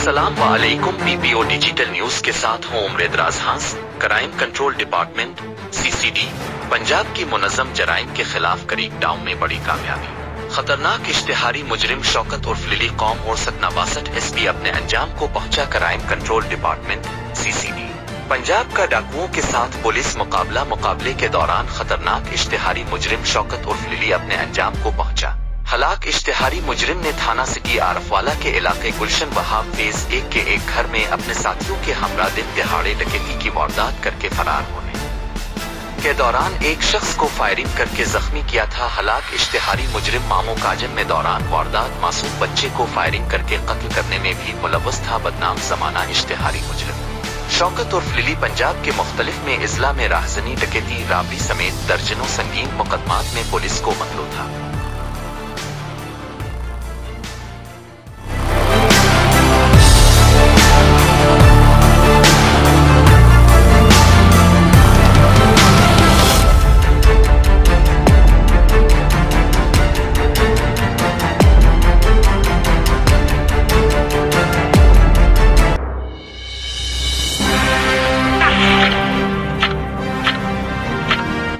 अस्सलाम वालेकुम। PPO digital news के साथ हूँ उमर दराज हांस। Crime control department CCD Punjab की मुनज़्ज़म जराइम के खिलाफ करीब डाउन में बड़ी कामयाबी। खतरनाक इश्तिहारी मुजरिम शौकत उर्फ लिली कौम और 62 SP अपने अंजाम को पहुंचा। Crime control department CCD Punjab का डाकुओं के साथ पुलिस मुकाबले के दौरान खतरनाक इश्तिहारी मुजरिम शौकत उर्फ लिली अपने अंजाम को पहुंचा। हलाक इश्तिहारी मुजरिम ने थाना सिटी आरफवाला के इलाके गुलशन वहाब फेज 1 के एक घर में अपने साथियों के हमरा दिन दिहाड़े डकैती की वारदात करके फरार होने के दौरान एक शख्स को फायरिंग करके जख्मी किया था। हलाक इश्तिहारी मुजरिम मामू काजन में दौरान वारदात मासूम बच्चे को फायरिंग करके कत्ल करने में भी मुलव्वस था। बदनाम जमाना इश्तिहारी मुजरिम शौकत उर्फ लिली पंजाब के मुख्तलिफ में इजला में राहजनी डकैती राबरी समेत दर्जनों संगीन मुकदमात में पुलिस को मतलू था।